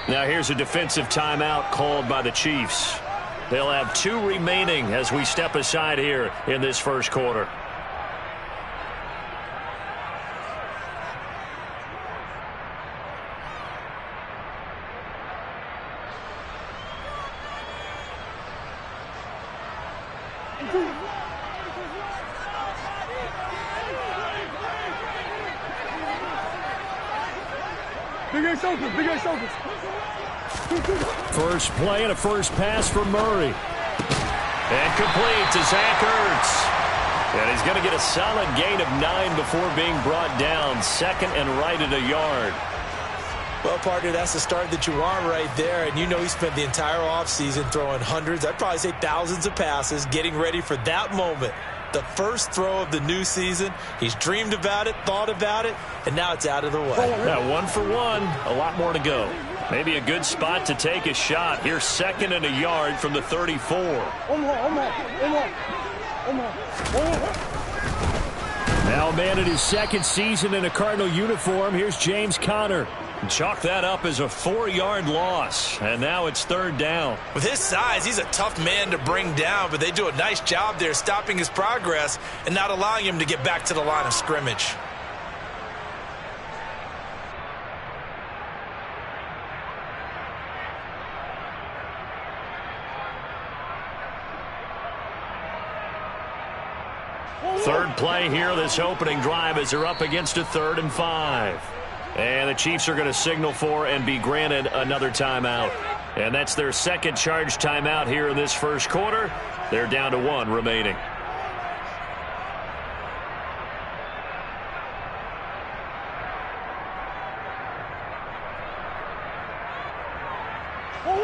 Now here's a defensive timeout called by the Chiefs. They'll have 2 remaining as we step aside here in this first quarter. First play and a first pass for Murray. And complete to Zach Ertz. And he's going to get a solid gain of 9 before being brought down. Second and right at a yard. Well, partner, that's the start that you want right there. And you know he spent the entire offseason throwing hundreds, I'd probably say thousands of passes, getting ready for that moment. The first throw of the new season. He's dreamed about it, thought about it, and now it's out of the way. Now 1 for 1, a lot more to go. Maybe a good spot to take a shot. Here's second and a yard from the 34. Now a man in his second season in a Cardinal uniform. Here's James Conner. Chalk that up as a 4-yard loss, and now it's third down. With his size, he's a tough man to bring down, but they do a nice job there stopping his progress and not allowing him to get back to the line of scrimmage. Third play here, this opening drive, as they're up against a 3rd and 5. And the Chiefs are going to signal for and be granted another timeout. And that's their second charge timeout here in this first quarter. They're down to 1 remaining.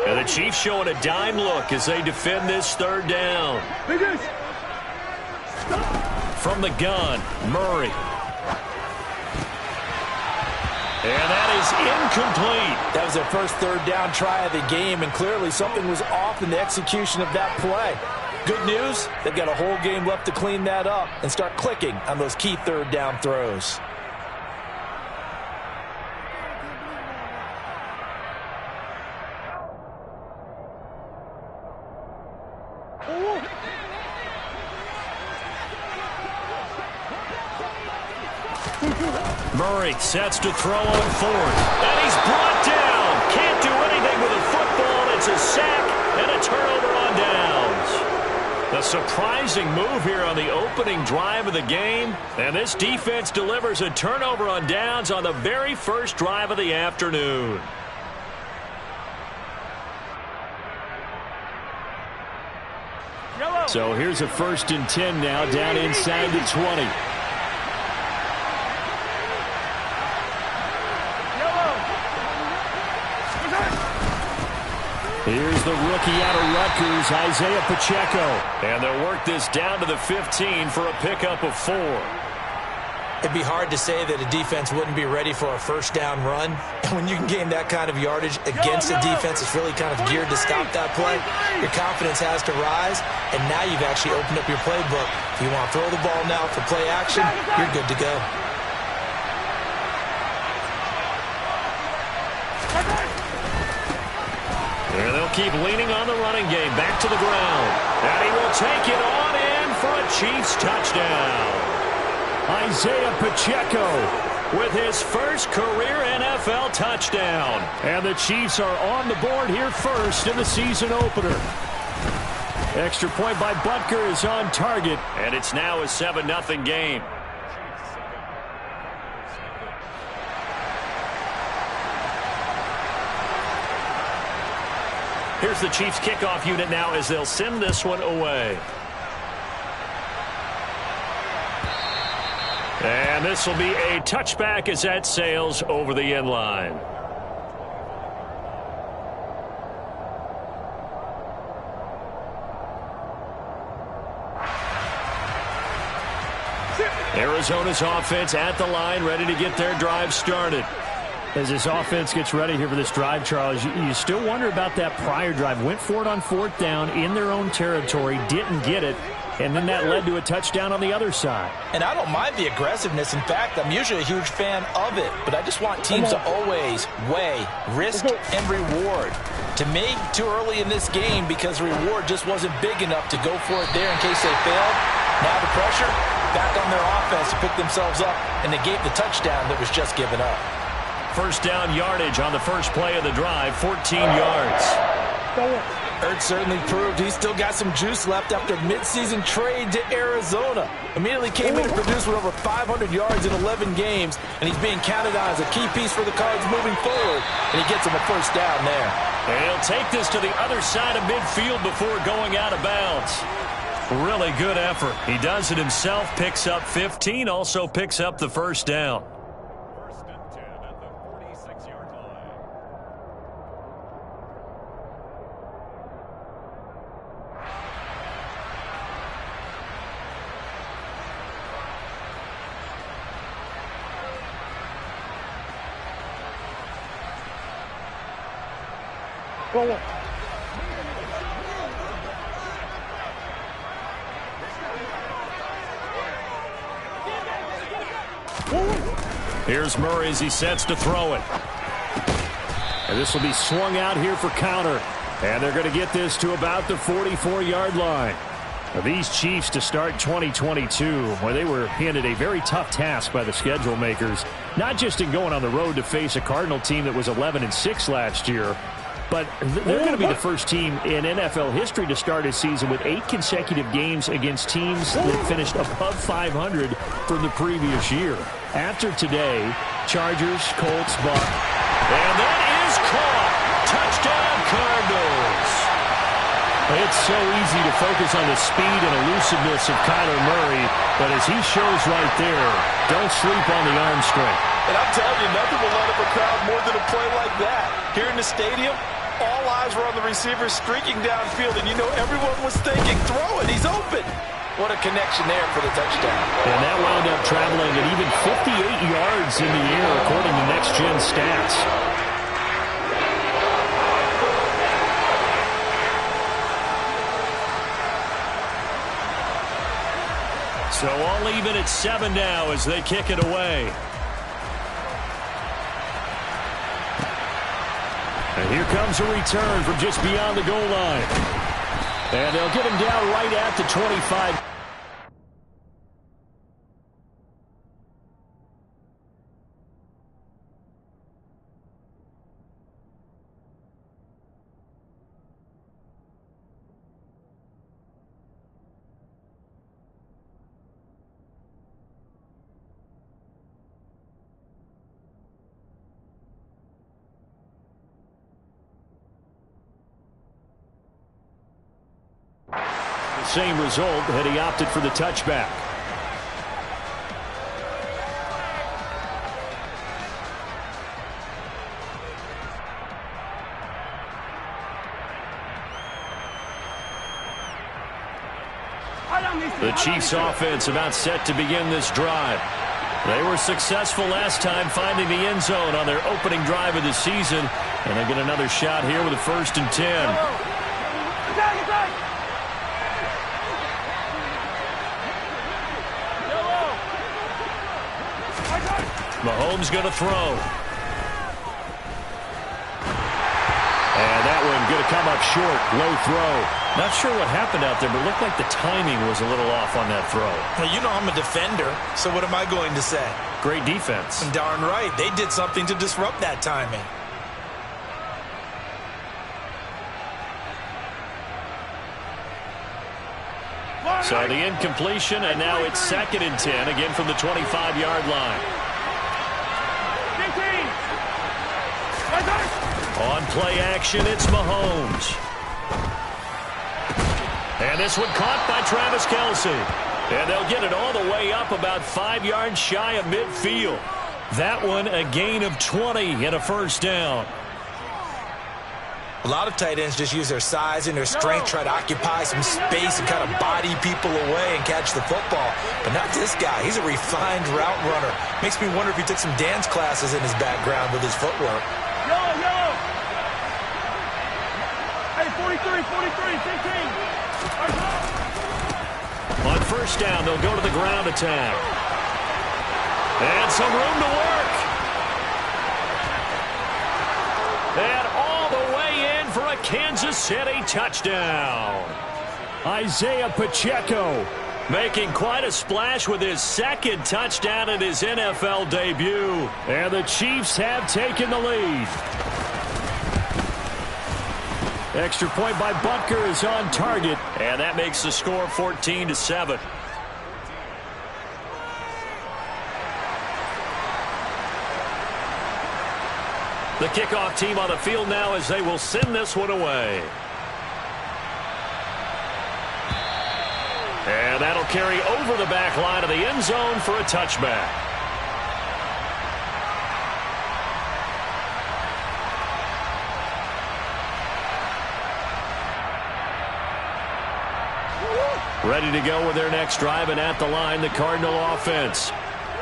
And the Chiefs showing a dime look as they defend this third down. From the gun, Murray. And that is incomplete. That was their first third down try of the game, and clearly something was off in the execution of that play. Good news, they've got a whole game left to clean that up and start clicking on those key third down throws. Murray sets to throw on 4th. And he's brought down. Can't do anything with a football. It's a sack and a turnover on downs. A surprising move here on the opening drive of the game. And this defense delivers a turnover on downs on the very first drive of the afternoon. So here's a 1st and 10 now, down inside the 20. Here's the rookie out of Rutgers, Isaiah Pacheco. And they'll work this down to the 15 for a pickup of 4. It'd be hard to say that a defense wouldn't be ready for a first down run. And when you can gain that kind of yardage against a defense that's really kind of geared to stop that play, your confidence has to rise, and now you've actually opened up your playbook. If you want to throw the ball now for play action, you're good to go. There they'll keep leaning on the running game. Back to the ground. And he will take it on in for a Chiefs touchdown. Isaiah Pacheco with his first career NFL touchdown. And the Chiefs are on the board here first in the season opener. Extra point by Butker is on target. And it's now a 7-0 game. Here's the Chiefs kickoff unit now as they'll send this one away. And this will be a touchback as that sails over the end line. Arizona's offense at the line, ready to get their drive started. As this offense gets ready here for this drive, Charles, you still wonder about that prior drive. Went for it on 4th down in their own territory, didn't get it. and then that led to a touchdown on the other side. And I don't mind the aggressiveness. In fact, I'm usually a huge fan of it. But I just want teams to always weigh risk and reward. To me, too early in this game because the reward just wasn't big enough to go for it there in case they failed. Now the pressure, back on their offense to pick themselves up and negate the touchdown that was just given up. First down yardage on the first play of the drive, 14 yards. Ertz certainly proved he's still got some juice left after midseason trade to Arizona. Immediately came in and produced with over 500 yards in 11 games, and he's being counted on as a key piece for the Cards moving forward, and he gets him a first down there. And he'll take this to the other side of midfield before going out of bounds. Really good effort. He does it himself, picks up 15, also picks up the first down. First and 10 at the 46-yard line. Here's Murray as he sets to throw it. And this will be swung out here for counter. And they're going to get this to about the 44-yard line. Now, these Chiefs to start 2022, where they were handed a very tough task by the schedule makers, not just in going on the road to face a Cardinal team that was 11-6 last year, but they're going to be the first team in NFL history to start a season with 8 consecutive games against teams that finished above 500 from the previous year. After today, Chargers, Colts, Bucs. And that is caught. Touchdown, Cardinals. It's so easy to focus on the speed and elusiveness of Kyler Murray, but as he shows right there, don't sleep on the arm strength. And I'm telling you, nothing will light up a crowd more than a play like that. Here in the stadium, all eyes were on the receiver streaking downfield, and you know everyone was thinking, throw it, he's open. What a connection there for the touchdown. And that wound up traveling at even 58 yards in the air, according to Next Gen Stats. So all even at 7 now as they kick it away. And here comes a return from just beyond the goal line. And they'll get him down right at the 25. Same result had he opted for the touchback. The Chiefs offense about set to begin this drive. They were successful last time finding the end zone on their opening drive of the season, and they get another shot here with a 1st and 10. Mahomes going to throw. And that one going to come up short. Low throw. Not sure what happened out there, but it looked like the timing was a little off on that throw. Well, you know I'm a defender, so what am I going to say? Great defense. And darn right. They did something to disrupt that timing. So the incompletion, and now it's 2nd and 10, again from the 25-yard line. On play action, it's Mahomes. And this one caught by Travis Kelce. And they'll get it all the way up about 5 yards shy of midfield. That one a gain of 20 and a first down. A lot of tight ends just use their size and their strength, try to occupy some space and kind of body people away and catch the football. But not this guy. He's a refined route runner. Makes me wonder if he took some dance classes in his background with his footwork. Yellow. Hey, 43, 15. On first down, they'll go to the ground attack. And some room to work. And all the way in for a Kansas City touchdown. Isaiah Pacheco making quite a splash with his second touchdown in his NFL debut. And the Chiefs have taken the lead. Extra point by Butker is on target. And that makes the score 14-7. The kickoff team on the field now as they will send this one away. And that'll carry over the back line of the end zone for a touchback. Ready to go with their next drive, and at the line, the Cardinal offense.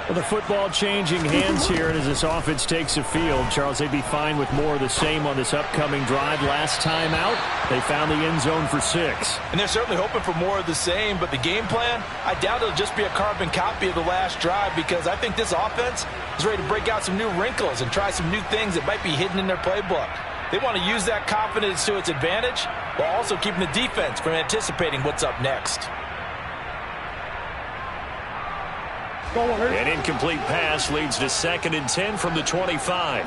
Well, the football changing hands here, and as this offense takes the field, Charles, they'd be fine with more of the same on this upcoming drive. Last time out, they found the end zone for 6. And they're certainly hoping for more of the same, but the game plan, I doubt it'll just be a carbon copy of the last drive, because I think this offense is ready to break out some new wrinkles and try some new things that might be hidden in their playbook. They want to use that confidence to its advantage while also keeping the defense from anticipating what's up next. An incomplete pass leads to 2nd and 10 from the 25.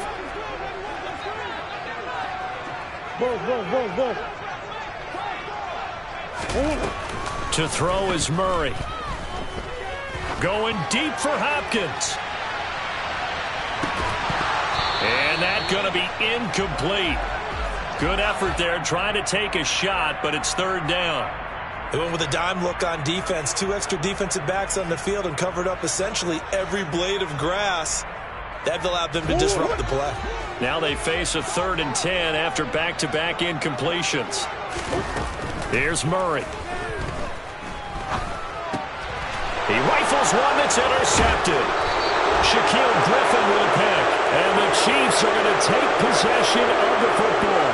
To throw is Murray. Going deep for Hopkins. And that's going to be incomplete. Good effort there trying to take a shot, but it's 3rd down. They went with a dime look on defense. 2 extra defensive backs on the field and covered up essentially every blade of grass. That allowed them to disrupt the play. Now they face a 3rd and 10 after back-to-back incompletions. Here's Murray. He rifles one that's intercepted. Shaquille Griffin with a pick. And the Chiefs are going to take possession of the football.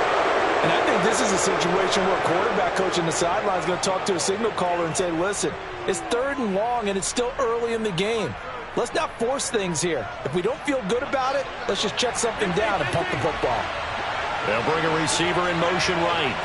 And I think this is a situation where a quarterback coach in the sideline is going to talk to a signal caller and say, listen, it's 3rd and long and it's still early in the game. Let's not force things here. If we don't feel good about it, let's just check something down and pump the football. They'll bring a receiver in motion right.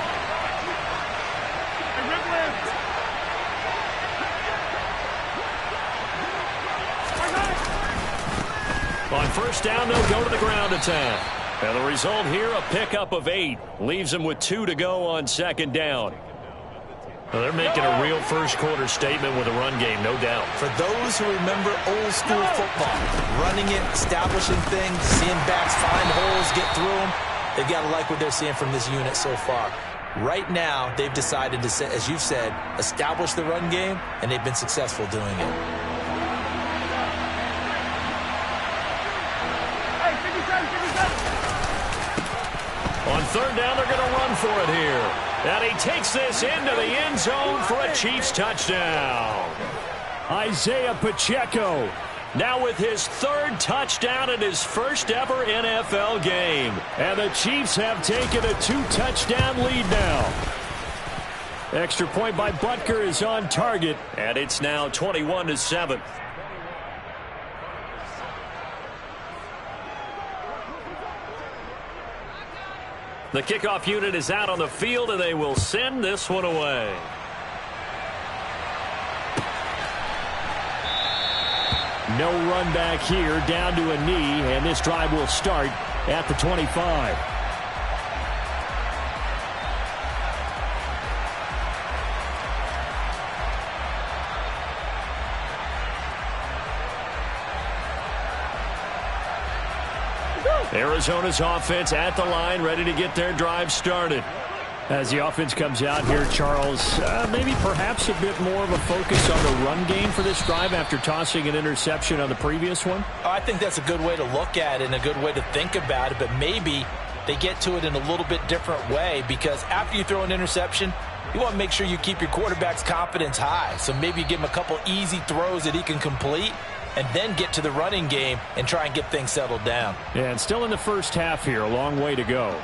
On first down, they'll go to the ground attack. And the result here, a pickup of 8. Leaves them with 2 to go on 2nd down. Well, they're making a real first-quarter statement with a run game, no doubt. For those who remember old-school football, running it, establishing things, seeing backs find holes, get through them, they've got to like what they're seeing from this unit so far. Right now, they've decided to, as you've said, establish the run game, and they've been successful doing it. On 3rd down, they're going to run for it here. And he takes this into the end zone for a Chiefs touchdown. Isaiah Pacheco now with his 3rd touchdown in his first ever NFL game. And the Chiefs have taken a 2-touchdown lead now. Extra point by Butker is on target. And it's now 21-7. The kickoff unit is out on the field, and they will send this one away. No run back here, down to a knee, and this drive will start at the 25. Arizona's offense at the line, ready to get their drive started. As the offense comes out here, Charles, maybe perhaps a bit more of a focus on the run game for this drive after tossing an interception on the previous one? I think that's a good way to look at it and a good way to think about it, but maybe they get to it in a little bit different way, because after you throw an interception, you want to make sure you keep your quarterback's confidence high. So maybe you give him a couple easy throws that he can complete, and then get to the running game and try and get things settled down. Yeah, and still in the first half here, a long way to go.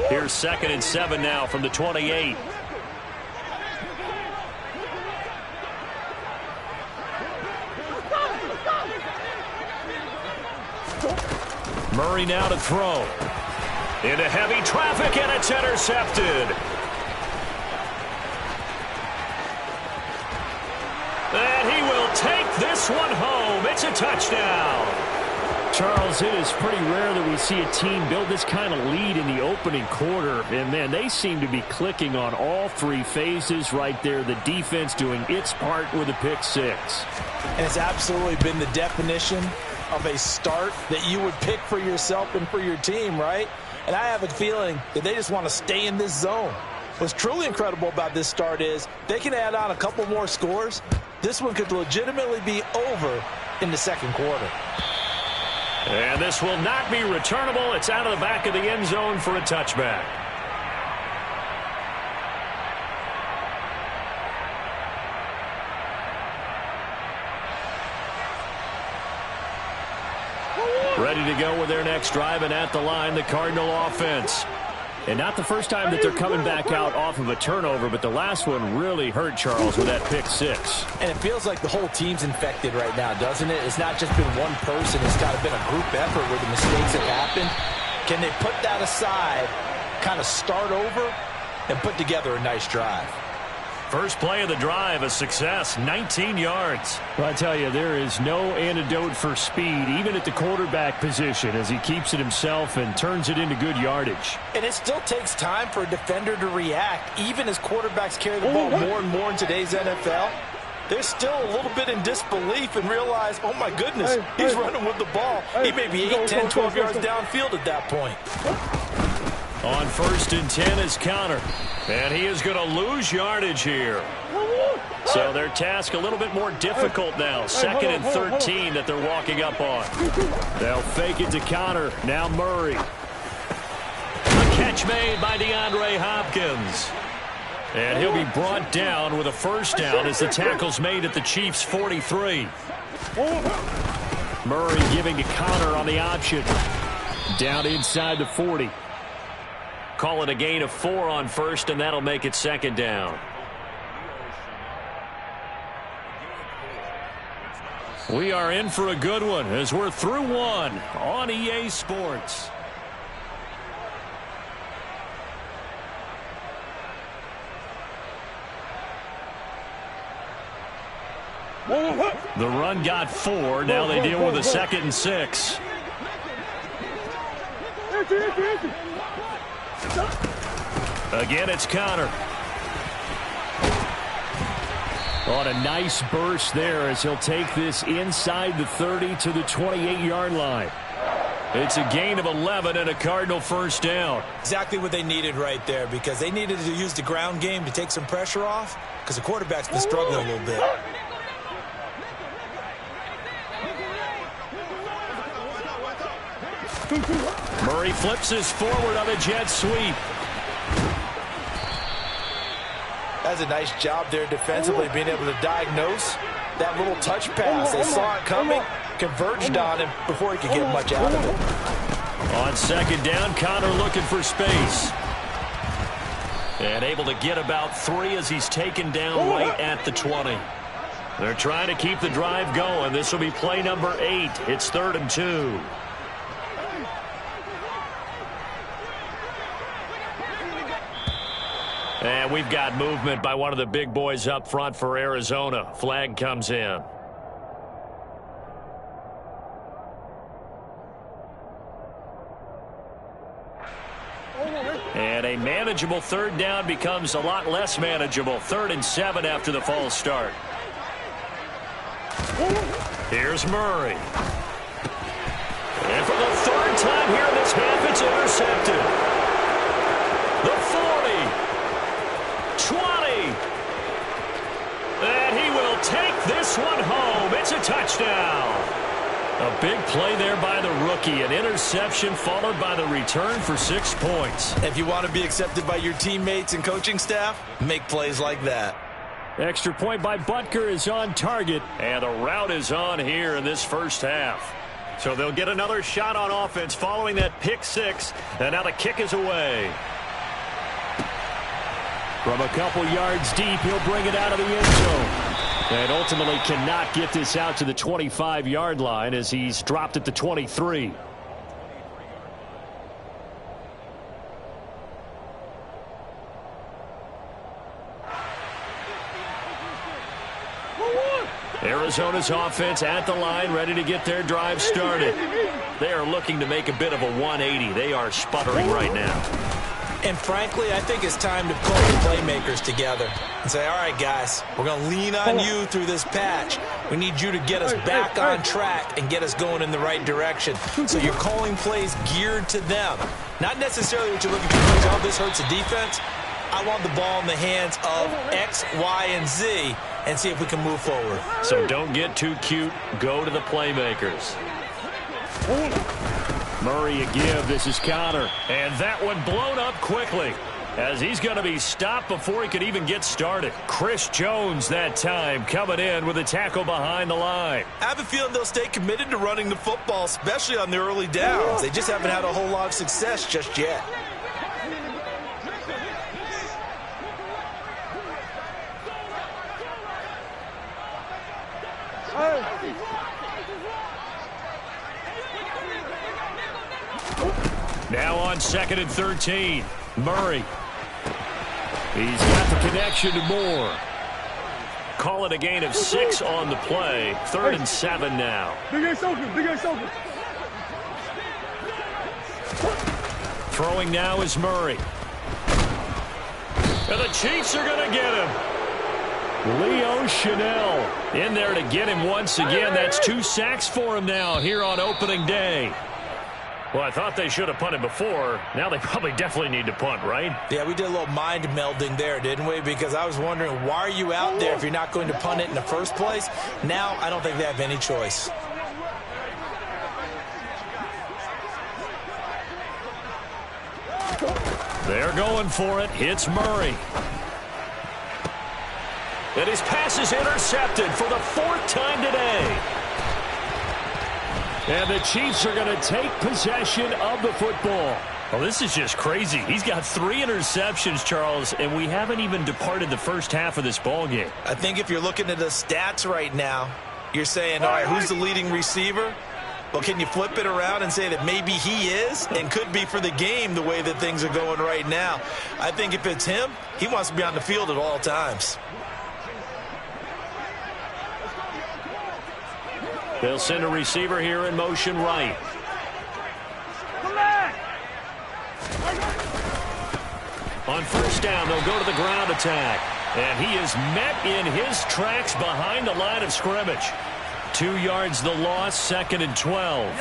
Here's 2nd and 7 now from the 28. Murray now to throw. Into heavy traffic, and it's intercepted. And he will take this one home. It's a touchdown. Charles, it is pretty rare that we see a team build this kind of lead in the opening quarter. And, man, they seem to be clicking on all three phases right there. The defense doing its part with a pick six. And it's absolutely been the definition of a start that you would pick for yourself and for your team, right? And I have a feeling that they just want to stay in this zone. What's truly incredible about this start is they can add on a couple more scores. This one could legitimately be over in the second quarter. And this will not be returnable. It's out of the back of the end zone for a touchback. Ready to go with their next drive, and at the line, the Cardinal offense. And not the first time that they're coming back out off of a turnover, but the last one really hurt Charles with that pick six. And it feels like the whole team's infected right now, doesn't it? It's not just been one person. It's kind of been a group effort where the mistakes have happened. Can they put that aside, kind of start over, and put together a nice drive? First play of the drive, a success, 19 yards. Well, I tell you, there is no antidote for speed, even at the quarterback position, as he keeps it himself and turns it into good yardage. And it still takes time for a defender to react, even as quarterbacks carry the ball more and more in today's NFL. They're still a little bit in disbelief and realize, oh, my goodness, he's running with the ball. He may be 8, 10, 12 yards downfield at that point. On 1st and 10 is Conner. And he is going to lose yardage here. So their task a little bit more difficult now. 2nd and 13 that they're walking up on. They'll fake it to Conner. Now Murray. A catch made by DeAndre Hopkins. And he'll be brought down with a first down as the tackle's made at the Chiefs' 43. Murray giving to Conner on the option. Down inside the 40. Call it a gain of 4 on first, and that'll make it 2nd down. We are in for a good one as we're through one on EA Sports. The run got 4. Now they deal with a 2nd and 6. Again, it's Conner. On a nice burst there as he'll take this inside the 30 to the 28-yard line. It's a gain of 11 and a Cardinal first down. Exactly what they needed right there, because they needed to use the ground game to take some pressure off, because the quarterback's been struggling a little bit. Murray flips his forward on a jet sweep. That's a nice job there defensively, being able to diagnose that little touch pass. They saw it coming, converged on him before he could get much out of it. On 2nd down, Conner looking for space. And able to get about 3 as he's taken down right at the 20. They're trying to keep the drive going. This will be play number 8. It's 3rd and 2. And we've got movement by one of the big boys up front for Arizona. Flag comes in. And a manageable 3rd down becomes a lot less manageable. 3rd and 7 after the false start. Here's Murray. And for the 3rd time here in this half, it's intercepted. The 40. 20. And he will take this one home. It's a touchdown. A big play there by the rookie. An interception followed by the return for 6 points. If you want to be accepted by your teammates and coaching staff, make plays like that. Extra point by Butker is on target. And the route is on here in this first half. So they'll get another shot on offense following that pick 6. And now the kick is away. From a couple yards deep, he'll bring it out of the end zone. And ultimately cannot get this out to the 25-yard line as he's dropped at the 23. Arizona's offense at the line, ready to get their drive started. They are looking to make a bit of a 180. They are sputtering right now. And frankly, I think it's time to pull the playmakers together and say, all right, guys, we're going to lean on you through this patch. We need you to get us back on track and get us going in the right direction. So you're calling plays geared to them. Not necessarily what you're looking for plays, oh, this hurts the defense. I want the ball in the hands of X, Y, and Z and see if we can move forward. So don't get too cute. Go to the playmakers. Murray a give. This is Connor. And that one blown up quickly as he's going to be stopped before he could even get started. Chris Jones that time coming in with a tackle behind the line. I have a feeling they'll stay committed to running the football, especially on the early downs. They just haven't had a whole lot of success just yet. Now on 2nd and 13. Murray. He's got the connection to Moore. Call it a gain of 6 on the play. 3rd and 7 now. Throwing now is Murray. And the Chiefs are going to get him. Leo Chanel in there to get him once again. That's 2 sacks for him now here on opening day. Well, I thought they should have punted before. Now they probably definitely need to punt, right? Yeah, we did a little mind melding there, didn't we? Because I was wondering, why are you out there if you're not going to punt it in the first place? Now I don't think they have any choice. They're going for it. Hits Murray. And his pass is intercepted for the 4th time today. And the Chiefs are going to take possession of the football. Well, this is just crazy. He's got 3 interceptions, Charles, and we haven't even departed the first half of this ballgame. I think if you're looking at the stats right now, you're saying, all right, who's the leading receiver? Well, can you flip it around and say that maybe he is and could be for the game the way that things are going right now? I think if it's him, he wants to be on the field at all times. They'll send a receiver here in motion right. On 1st down, they'll go to the ground attack. And he is met in his tracks behind the line of scrimmage. 2 yards the loss, 2nd and 12.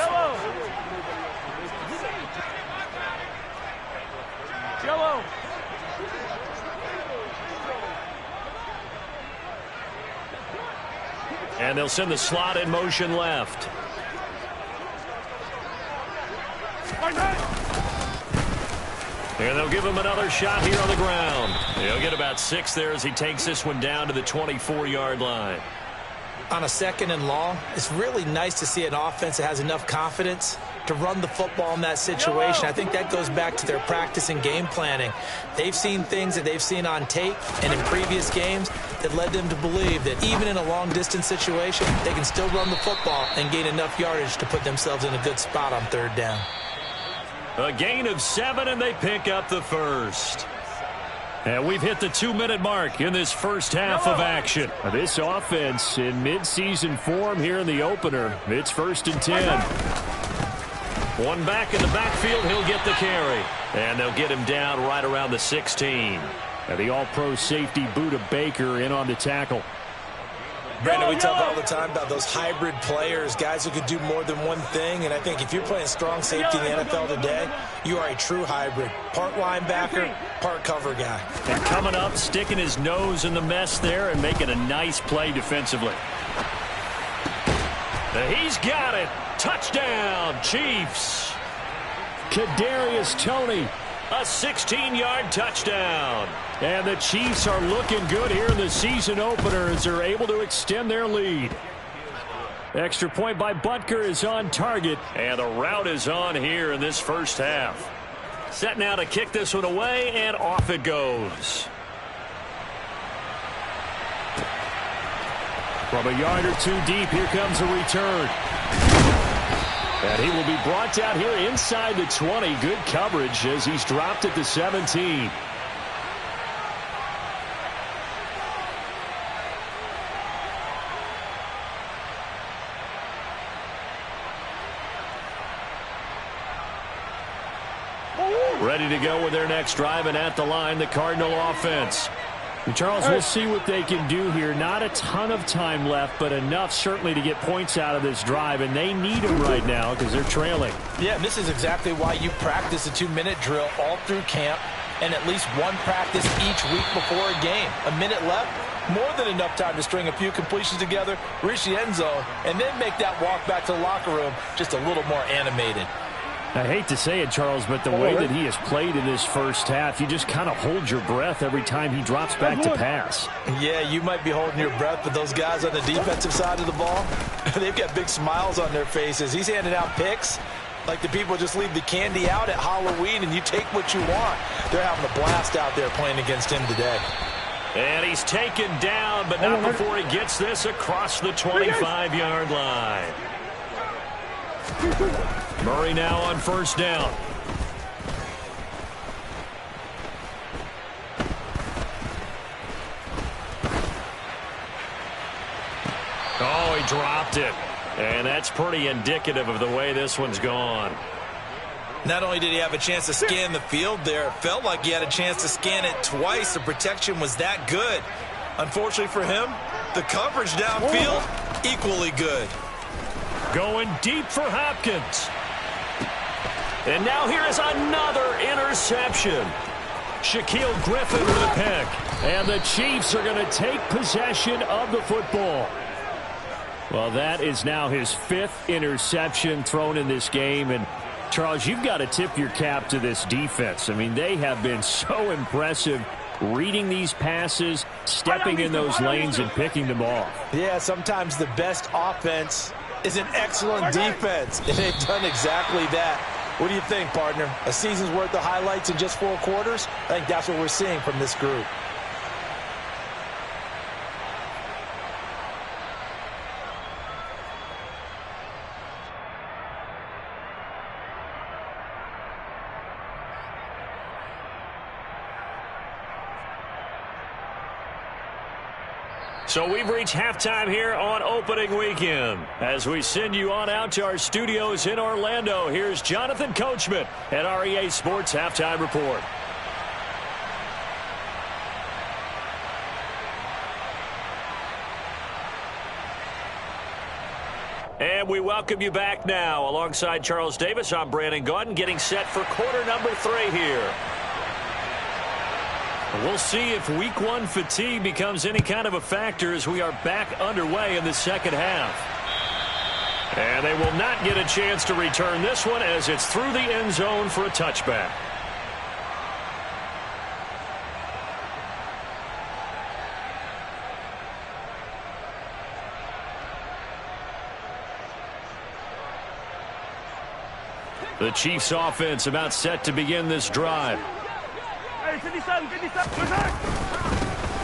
Jello. And they'll send the slot in motion left. And they'll give him another shot here on the ground. He'll get about 6 there as he takes this one down to the 24-yard line. On a 2nd and long, it's really nice to see an offense that has enough confidence to run the football in that situation. I think that goes back to their practice and game planning. They've seen things that they've seen on tape and in previous games that led them to believe that even in a long-distance situation, they can still run the football and gain enough yardage to put themselves in a good spot on 3rd down. A gain of 7, and they pick up the 1st. And we've hit the 2-minute mark in this first half of action. This offense in midseason form here in the opener. It's 1st and 10. One back in the backfield, he'll get the carry. And they'll get him down right around the 16. And the all-pro safety Budda Baker in on the tackle. Brandon, we talk all the time about those hybrid players, guys who could do more than one thing. And I think if you're playing strong safety in the NFL today, you are a true hybrid. Part linebacker, part cover guy. And coming up, sticking his nose in the mess there and making a nice play defensively. He's got it. Touchdown, Chiefs. Kadarius Toney, a 16-yard touchdown. And the Chiefs are looking good here in the season opener as they're able to extend their lead. Extra point by Butker is on target, and the route is on here in this first half. Set now to kick this one away, and off it goes. From a yard or two deep, here comes a return. And he will be brought down here inside the 20. Good coverage as he's dropped at the 17. Ready to go with their next drive, and at the line, the Cardinal offense. And Charles, we'll see what they can do here. Not a ton of time left, but enough certainly to get points out of this drive, and they need them right now because they're trailing. Yeah, and this is exactly why you practice a 2-minute drill all through camp and at least one practice each week before a game. A minute left, more than enough time to string a few completions together, reach the end zone, and then make that walk back to the locker room just a little more animated. I hate to say it, Charles, but the way that he has played in this first half, you just kind of hold your breath every time he drops back to pass. Yeah, you might be holding your breath, but those guys on the defensive side of the ball, they've got big smiles on their faces. He's handing out picks like the people just leave the candy out at Halloween and you take what you want. They're having a blast out there playing against him today. And he's taken down, but not before he gets this across the 25-yard line. Murray now on first down. Oh, he dropped it. And that's pretty indicative of the way this one's gone. Not only did he have a chance to scan the field there, it felt like he had a chance to scan it twice. The protection was that good. Unfortunately for him, the coverage downfield, equally good. Going deep for Hopkins. And now here is another interception. Shaquille Griffin with a pick. And the Chiefs are going to take possession of the football. Well, that is now his 5th interception thrown in this game. And, Charles, you've got to tip your cap to this defense. I mean, they have been so impressive reading these passes, stepping in those lanes, and picking them off. Yeah, sometimes the best offense is an excellent defense. And they've done exactly that. What do you think, partner? A season's worth of highlights in just 4 quarters? I think that's what we're seeing from this group. So we've reached halftime here on opening weekend. As we send you on out to our studios in Orlando, here's Jonathan Coachman at REA Sports Halftime Report. And we welcome you back now. Alongside Charles Davis, I'm Brandon Gaudin, getting set for quarter number 3 here. We'll see if week 1 fatigue becomes any kind of a factor as we are back underway in the second half. And they will not get a chance to return this one as it's through the end zone for a touchback. The Chiefs offense about set to begin this drive.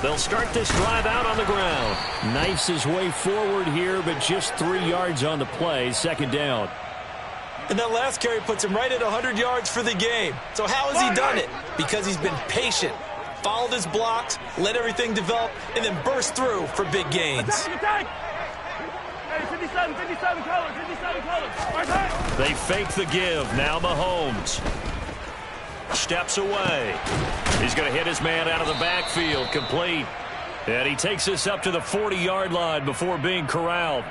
They'll start this drive out on the ground. Knifes his way forward here, but just 3 yards on the play. Second down. And that last carry puts him right at 100 yards for the game. So how has he done it? Because he's been patient, followed his blocks, let everything develop, and then burst through for big gains. They fake the give. Now Mahomes steps away. He's going to hit his man out of the backfield, complete. And he takes this up to the 40-yard line before being corralled.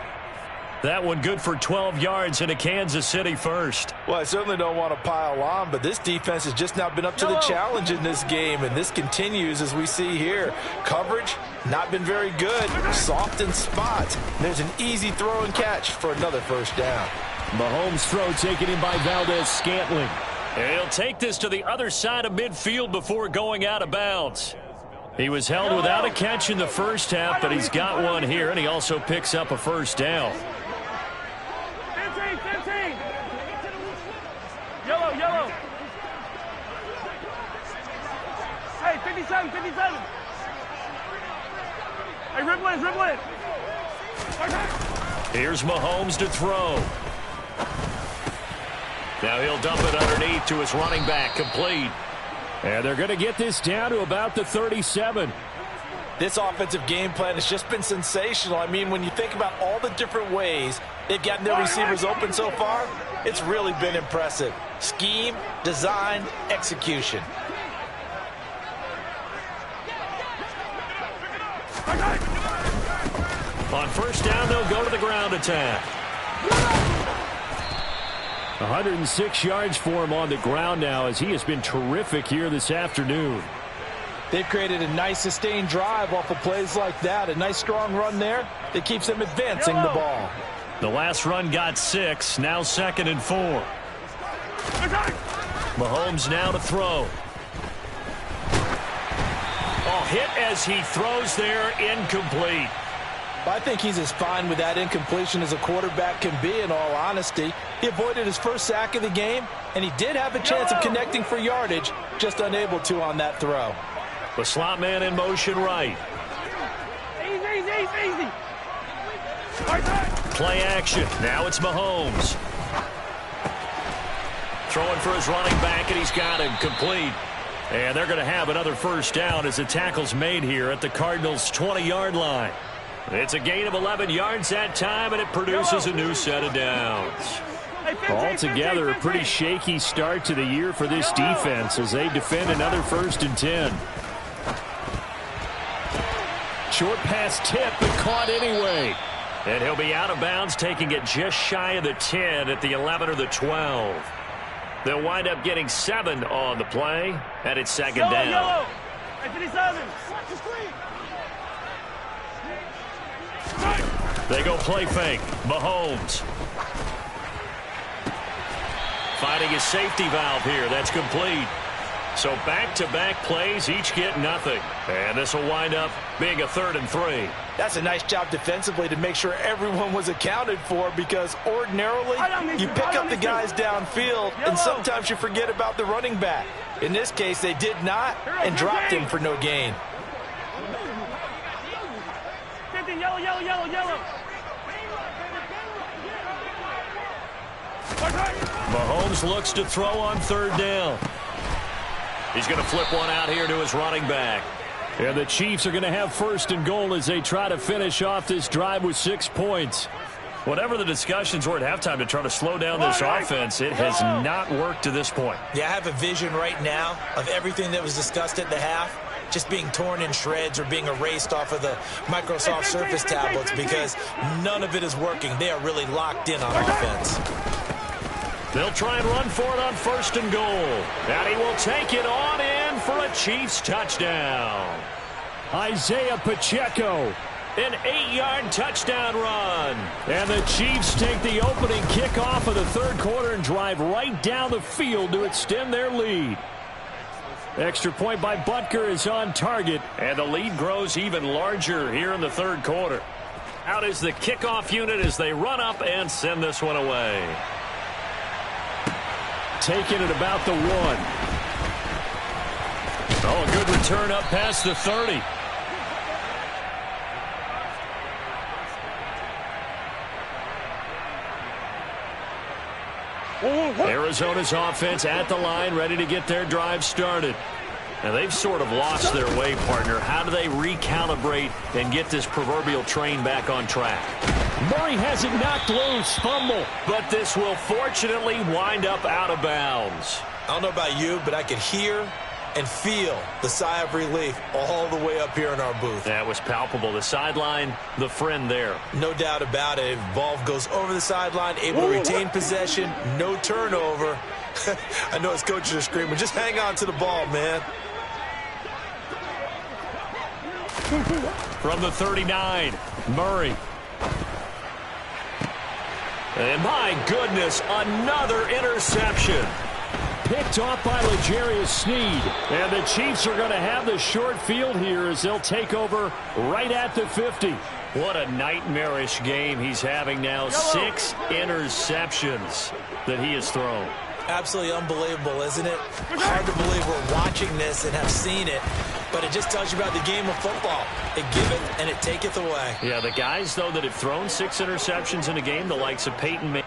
That one good for 12 yards into Kansas City first. Well, I certainly don't want to pile on, but this defense has just not been up to the challenge in this game, and this continues as we see here. Coverage, not been very good. Soft in spots. There's an easy throw and catch for another first down. Mahomes' throw taken in by Valdez-Scantling. And he'll take this to the other side of midfield before going out of bounds. He was held without a catch in the first half, but he's got one here, and he also picks up a first down. 15. Yellow. Hey, 57. Hey, dribble it. Here's Mahomes to throw. Now he'll dump it underneath to his running back, complete. And they're going to get this down to about the 37. This offensive game plan has just been sensational. I mean, when you think about all the different ways they've gotten their receivers open so far, it's really been impressive. Scheme, design, execution. On first down, they'll go to the ground attack. 106 yards for him on the ground now as he has been terrific here this afternoon. They've created a nice sustained drive off of plays like that. A nice strong run there that keeps them advancing the ball. The last run got 6, now 2nd and 4. Mahomes now to throw. Oh, hit as he throws there, incomplete. I think he's as fine with that incompletion as a quarterback can be, in all honesty. He avoided his first sack of the game, and he did have a chance of connecting for yardage, just unable to on that throw. The slot man in motion right. Easy. Play action. Now it's Mahomes. Throwing for his running back, and he's got him complete. And they're going to have another first down as the tackle's made here at the Cardinals' 20-yard line. It's a gain of 11 yards that time, and it produces a new set of downs. Altogether, a pretty shaky start to the year for this defense as they defend another 1st and 10. Short pass tip, but caught anyway. And he'll be out of bounds, taking it just shy of the 10 at the 11 or the 12. They'll wind up getting 7 on the play, and it's 2nd down. They go play fake. Mahomes finding his safety valve here. That's complete. So back-to-back plays, each get nothing. And this will wind up being a 3rd and 3. That's a nice job defensively to make sure everyone was accounted for, because ordinarily you pick up the guys downfield and sometimes you forget about the running back. In this case, they did not and dropped him for no gain. Yellow. Mahomes looks to throw on 3rd down. He's going to flip one out here to his running back. And the Chiefs are going to have 1st and goal as they try to finish off this drive with 6 points. Whatever the discussions were at halftime to try to slow down this offense, it has not worked to this point. Yeah, I have a vision right now of everything that was discussed at the half just being torn in shreds or being erased off of the Microsoft Surface tablets, because none of it is working. They are really locked in on offense. They'll try and run for it on 1st and goal. And he will take it on in for a Chiefs touchdown. Isaiah Pacheco. An 8-yard touchdown run. And the Chiefs take the opening kickoff of the 3rd quarter and drive right down the field to extend their lead. Extra point by Butker is on target. And the lead grows even larger here in the 3rd quarter. Out is the kickoff unit as they run up and send this one away. Taking it about the 1. Oh, a good return up past the 30. Arizona's offense at the line, ready to get their drive started. Now, they've sort of lost their way, partner. How do they recalibrate and get this proverbial train back on track? Murray has it knocked loose. Fumble. But this will fortunately wind up out of bounds. I don't know about you, but I could hear and feel the sigh of relief all the way up here in our booth. That was palpable. The sideline, the friend there. No doubt about it. Ball goes over the sideline, able to retain possession, no turnover. I know his coaches are screaming, just hang on to the ball, man. From the 39, Murray. And my goodness, another interception. Picked off by L'Jarius Sneed. And the Chiefs are going to have the short field here as they'll take over right at the 50. What a nightmarish game he's having now. 6 interceptions that he has thrown. Absolutely unbelievable, isn't it? Hard to believe we're watching this and have seen it, but it just tells you about the game of football. It giveth and it taketh away. Yeah, the guys, though, that have thrown 6 interceptions in a game, the likes of Peyton Manning,